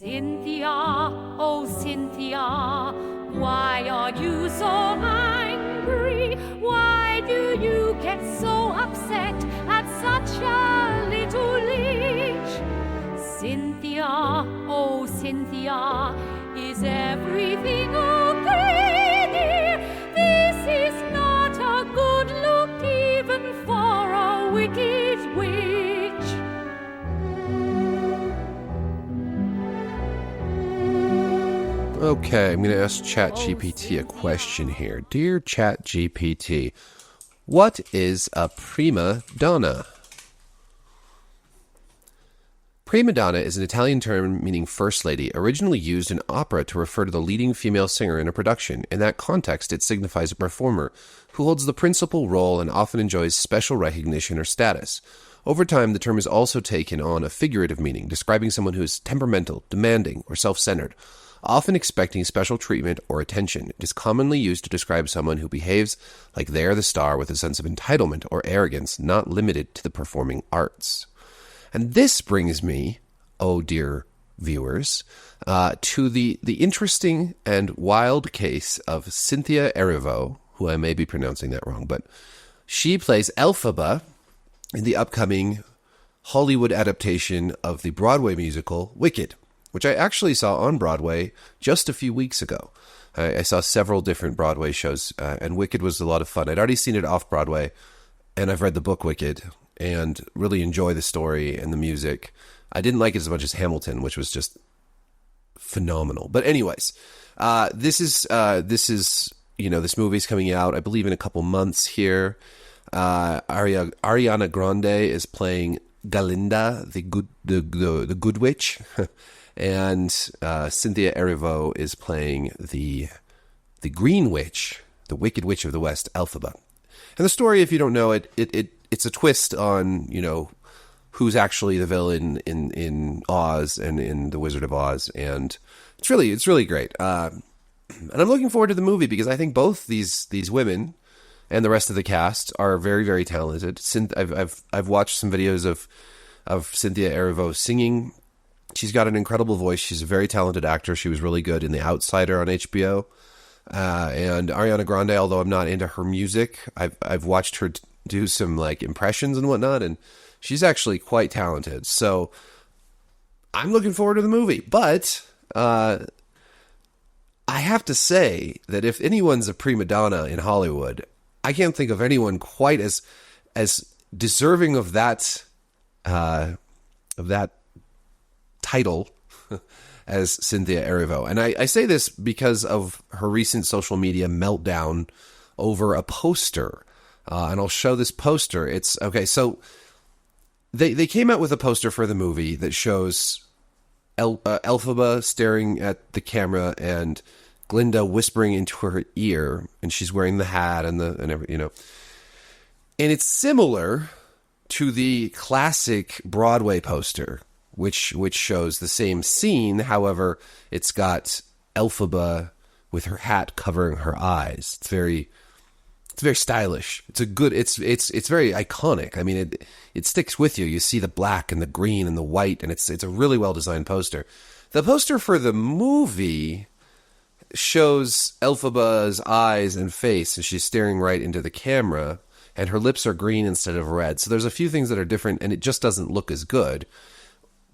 Cynthia, oh Cynthia, why are you so angry? Why do you get so upset at such a little leech? Cynthia, oh Cynthia, is everything okay, dear? This is not a good look even for a wicked witch. Okay, I'm going to ask ChatGPT a question here. Dear ChatGPT, what is a prima donna? Prima donna is an Italian term meaning first lady, originally used in opera to refer to the leading female singer in a production. In that context, it signifies a performer who holds the principal role and often enjoys special recognition or status. Over time, the term has also taken on a figurative meaning, describing someone who is temperamental, demanding, or self-centered, often expecting special treatment or attention. It is commonly used to describe someone who behaves like they are the star with a sense of entitlement or arrogance, not limited to the performing arts. And this brings me, oh dear viewers, to the interesting and wild case of Cynthia Erivo, who I may be pronouncing that wrong, but she plays Elphaba in the upcoming Hollywood adaptation of the Broadway musical Wicked, which I actually saw on Broadway just a few weeks ago. I saw several different Broadway shows, and Wicked was a lot of fun. I'd already seen it off Broadway, and I've read the book Wicked, and really enjoy the story and the music. I didn't like it as much as Hamilton, which was just phenomenal. But anyways, this movie's coming out, I believe, in a couple months here. Ariana Grande is playing Galinda, the good witch. And Cynthia Erivo is playing the Green Witch, the Wicked Witch of the West, Elphaba. And the story, if you don't know it, it's a twist on, who's actually the villain in Oz and in The Wizard of Oz, and it's really great. And I'm looking forward to the movie because I think both these women and the rest of the cast are very, very talented. I've watched some videos of Cynthia Erivo singing. She's got an incredible voice. She's a very talented actor. She was really good in The Outsider on HBO. And Ariana Grande, although I'm not into her music, I've watched her do some impressions and whatnot, and she's actually quite talented. So I'm looking forward to the movie. But I have to say that if anyone's a prima donna in Hollywood, I can't think of anyone quite as deserving of that title as Cynthia Erivo. And I say this because of her recent social media meltdown over a poster. And I'll show this poster. It's okay. So they came out with a poster for the movie that shows Elphaba staring at the camera and Glinda whispering into her ear, and she's wearing the hat and everything, and it's similar to the classic Broadway poster, which shows the same scene. However, it's got Elphaba with her hat covering her eyes. It's very stylish. It's very iconic. I mean, it sticks with you. You see the black and the green and the white, and it's a really well designed poster. The poster for the movie shows Elphaba's eyes and face, and she's staring right into the camera, and her lips are green instead of red. So there's a few things that are different, and it just doesn't look as good.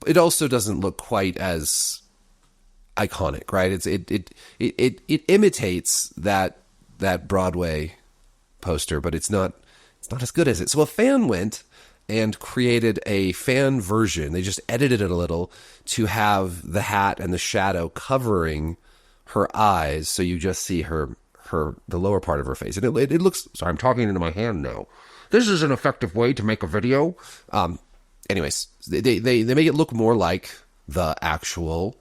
It also doesn't look quite as iconic, right? It imitates that Broadway poster, but it's not as good as it. So a fan went and created a fan version. They just edited it a little to have the hat and the shadow covering her eyes, so you just see the lower part of her face. And it looks... Sorry, I'm talking into my hand now. This is an effective way to make a video. Anyways, they make it look more like the actual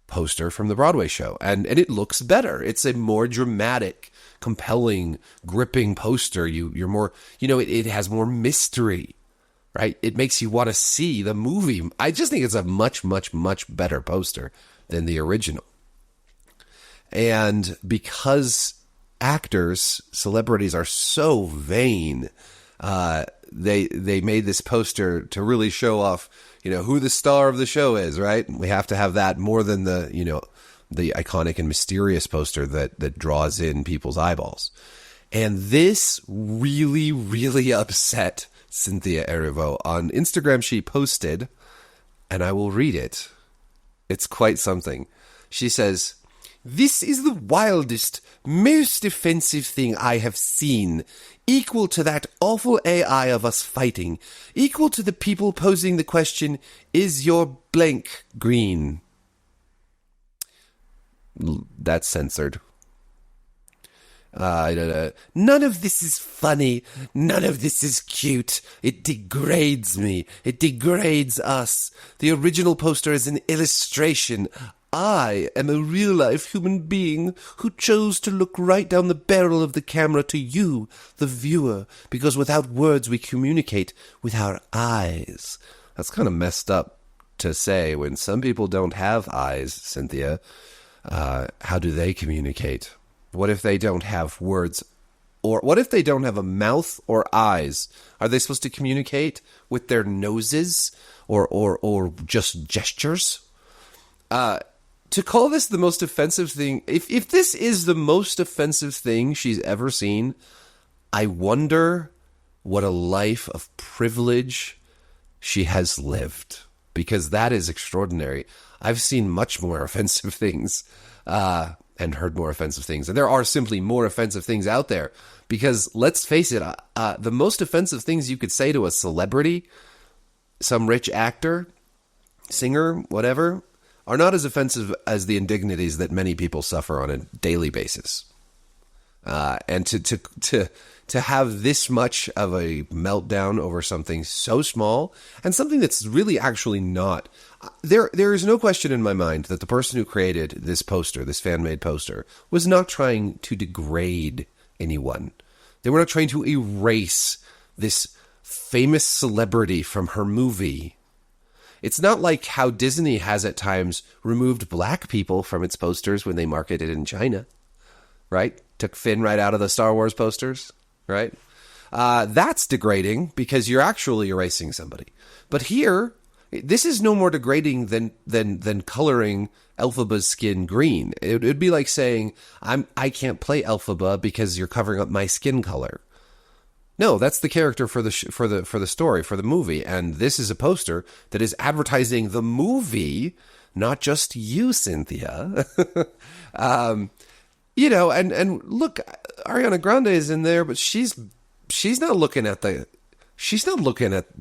poster from the Broadway show. And it looks better. It's a more dramatic, compelling, gripping poster. You're more... it has more mystery, right? It makes you want to see the movie. I just think it's a much, much, much better poster than the original. And because celebrities are so vain, they made this poster to really show off, who the star of the show is, right? We have to have that more than the iconic and mysterious poster that draws in people's eyeballs. And this really, really upset Cynthia Erivo. On Instagram, she posted, and I will read it. It's quite something. She says, "This is the wildest, most offensive thing I have seen. Equal to that awful AI of us fighting. Equal to the people posing the question, is your blank green?" That's censored. "None of this is funny. None of this is cute. It degrades me. It degrades us. The original poster is an illustration. I am a real-life human being who chose to look right down the barrel of the camera to you, the viewer, because without words we communicate with our eyes." That's kind of messed up to say when some people don't have eyes, Cynthia. How do they communicate? What if they don't have words? Or what if they don't have a mouth or eyes? Are they supposed to communicate with their noses or just gestures? To call this the most offensive thing, if this is the most offensive thing she's ever seen, I wonder what a life of privilege she has lived. Because that is extraordinary. I've seen much more offensive things, and heard more offensive things. And there are simply more offensive things out there. Because let's face it, the most offensive things you could say to a celebrity, some rich actor, singer, whatever, are not as offensive as the indignities that many people suffer on a daily basis. And to have this much of a meltdown over something so small, and something that's really actually not. There is no question in my mind that the person who created this poster, this fan-made poster, was not trying to degrade anyone. They were not trying to erase this famous celebrity from her movie. It's not like how Disney has at times removed black people from its posters when they marketed in China, right? Took Finn right out of the Star Wars posters, right? That's degrading because you're actually erasing somebody. But here, this is no more degrading than coloring Elphaba's skin green. It would be like saying, I can't play Elphaba because you're covering up my skin color. No, that's the character for the story, for the movie, and this is a poster that is advertising the movie, not just you, Cynthia. And look, Ariana Grande is in there, but she's not looking at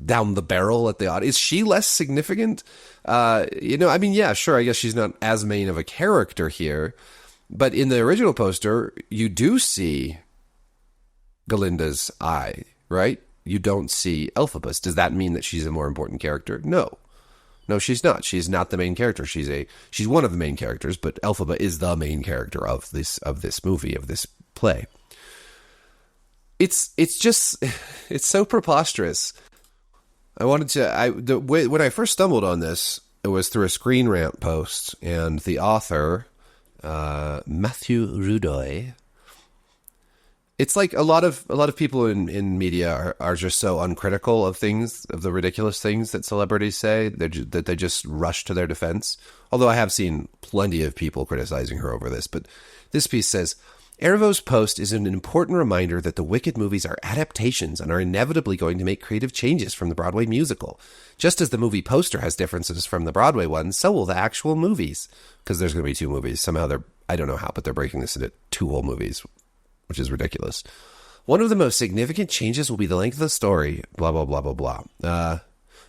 down the barrel at the audience. Is she less significant? Yeah, sure. I guess she's not as main of a character here, but in the original poster, you do see Galinda's eye, right? You don't see Elphaba's. Does that mean that she's a more important character? No, she's not. She's not the main character. She's one of the main characters, but Elphaba is the main character of this movie, of this play. It's so preposterous. When I first stumbled on this, it was through a Screen Rant post, and the author, Matthew Rudoy. It's like a lot of people in media are just so uncritical of things, of the ridiculous things that celebrities say, that they just rush to their defense. Although I have seen plenty of people criticizing her over this. But this piece says, Erivo's post is an important reminder that the Wicked movies are adaptations and are inevitably going to make creative changes from the Broadway musical. Just as the movie poster has differences from the Broadway one, so will the actual movies. Because there's going to be 2 movies. Somehow I don't know how, but they're breaking this into 2 whole movies, which is ridiculous. One of the most significant changes will be the length of the story, blah, blah, blah, blah, blah.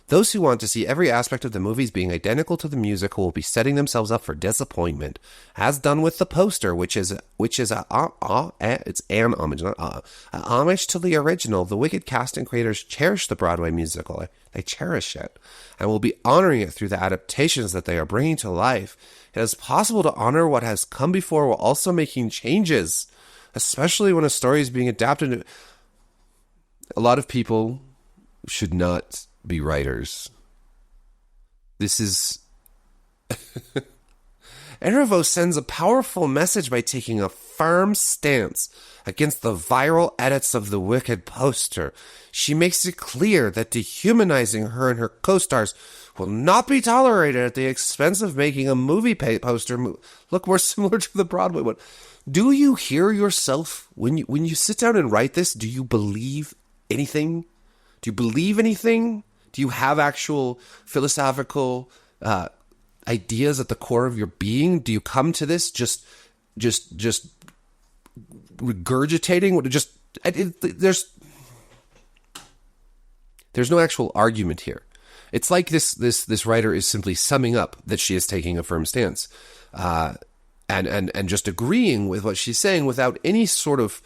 Those who want to see every aspect of the movies being identical to the musical will be setting themselves up for disappointment, as done with the poster, which is it's an homage, not an homage to the original. The Wicked cast and creators cherish the Broadway musical. They cherish it, and will be honoring it through the adaptations that they are bringing to life. It is possible to honor what has come before while also making changes, especially when a story is being adapted. A lot of people should not be writers. This is... Erivo sends a powerful message by taking a firm stance against the viral edits of the wicked poster. She makes it clear that dehumanizing her and her co-stars will not be tolerated at the expense of making a movie poster look more similar to the Broadway one. Do you hear yourself when you sit down and write this? Do you believe anything? Do you believe anything? Do you have actual philosophical ideas at the core of your being? Do you come to this just regurgitating? There's no actual argument here. It's like this writer is simply summing up that she is taking a firm stance, and just agreeing with what she's saying without any sort of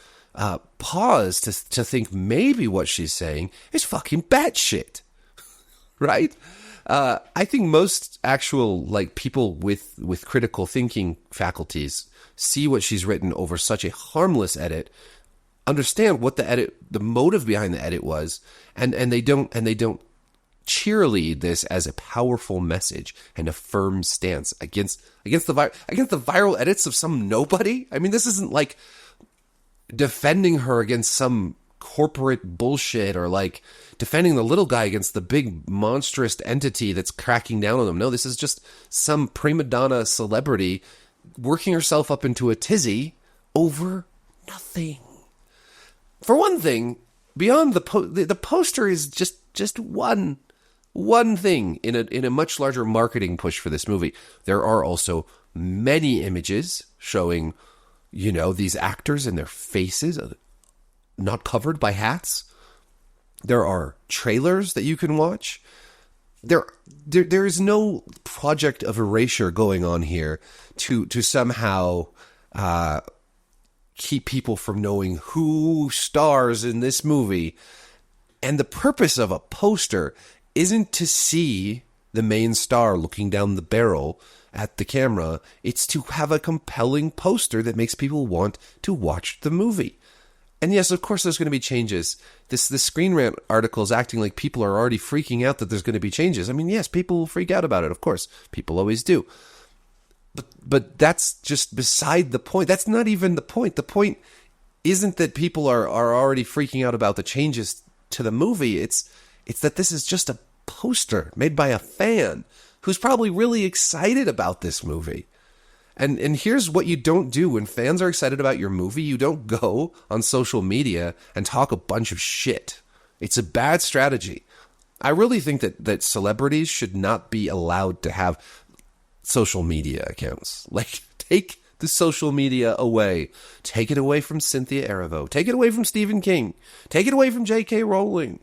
pause to think maybe what she's saying is fucking batshit, right? I think most actual people with critical thinking faculties see what she's written over such a harmless edit, understand what the motive behind the edit was, and they don't cheerlead this as a powerful message and a firm stance against the viral edits of some nobody. I mean, this isn't like defending her against some corporate bullshit or like defending the little guy against the big monstrous entity that's cracking down on them. No, this is just some prima donna celebrity working herself up into a tizzy over nothing. For one thing, beyond the poster is just one thing in a much larger marketing push for this movie. There are also many images showing, these actors and their faces not covered by hats. There are trailers that you can watch. There is no project of erasure going on here to somehow keep people from knowing who stars in this movie. And the purpose of a poster isn't to see the main star looking down the barrel at the camera. It's to have a compelling poster that makes people want to watch the movie. And yes, of course, there's going to be changes. This Screen Rant article is acting like people are already freaking out that there's going to be changes. I mean, yes, people will freak out about it. Of course, people always do. But that's just beside the point. That's not even the point. The point isn't that people are already freaking out about the changes to the movie. It's that this is just a poster made by a fan who's probably really excited about this movie. And here's what you don't do when fans are excited about your movie. You don't go on social media and talk a bunch of shit. It's a bad strategy. I really think that celebrities should not be allowed to have social media accounts. Like, take the social media away. Take it away from Cynthia Erivo. Take it away from Stephen King. Take it away from J.K. Rowling.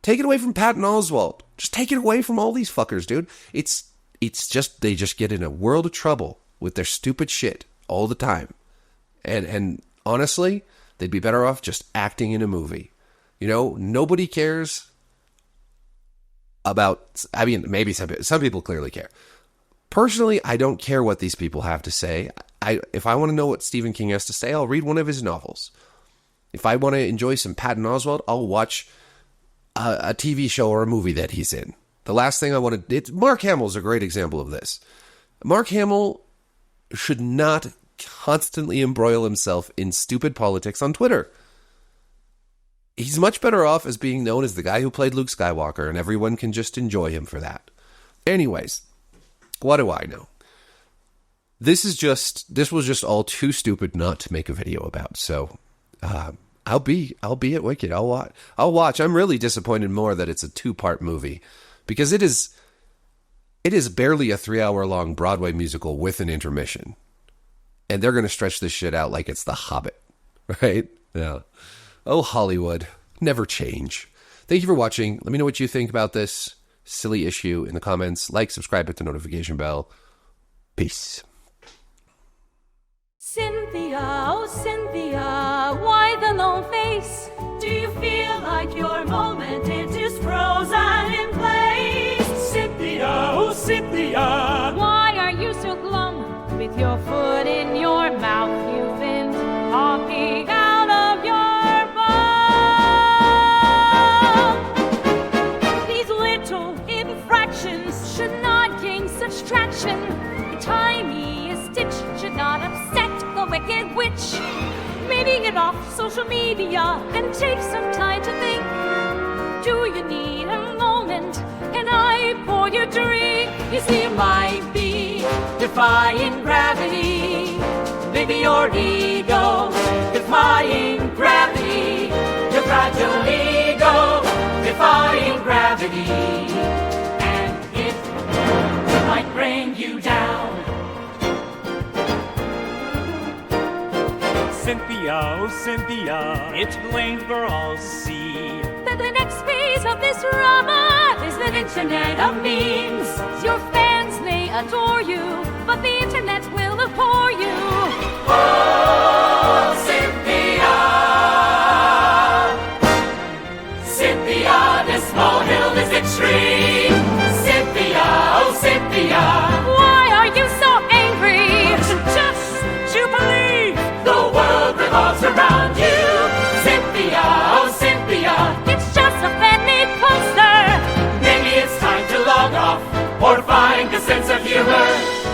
Take it away from Patton Oswalt. Just take it away from all these fuckers, dude. It's just, they just get in a world of trouble with their stupid shit all the time. And honestly, they'd be better off just acting in a movie. Nobody cares about, I mean, maybe some people clearly care. Personally, I don't care what these people have to say. If I want to know what Stephen King has to say, I'll read one of his novels. If I want to enjoy some Patton Oswalt, I'll watch a TV show or a movie that he's in. The last thing I want to... Mark Hamill's a great example of this. Mark Hamill should not constantly embroil himself in stupid politics on Twitter. He's much better off as being known as the guy who played Luke Skywalker, and everyone can just enjoy him for that. Anyways, what do I know? This was just all too stupid not to make a video about. So, I'll be at Wicked. I'll watch. I'm really disappointed more that it's a 2-part movie, because it is barely a 3-hour-long Broadway musical with an intermission. And they're going to stretch this shit out like it's The Hobbit, right? Yeah. Oh, Hollywood. Never change. Thank you for watching. Let me know what you think about this silly issue in the comments. Like, subscribe, hit the notification bell. Peace. Cynthia, oh Cynthia, why the lone face? Do you feel like your moment it is frozen in place? Cynthia, oh Cynthia, why are you so glum with your foot in your mouth? You've been talking out of your bum. These little infractions should not gain such traction. The tiniest stitch should not upset the way wicked witch. Maybe get off social media and take some time to think. Do you need a moment? Can I pour you a drink? You see, you might be defying gravity. Maybe your ego defying gravity. Your fragile ego defying gravity. And it might bring you down. Cynthia, oh Cynthia, it's plain for all to see that the next phase of this drama is the internet of memes. Your fans may adore you, but the internet will abhor you. Oh, Cynthia, Cynthia, this molehill is extreme. Cynthia, oh Cynthia, why are you so angry? just to believe the world revolves around you. Cynthia, oh Cynthia, It's just a fan-made poster. maybe it's time to log off or find a sense of humor.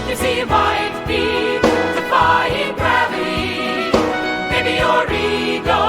You see, it might be defying gravity. Maybe your ego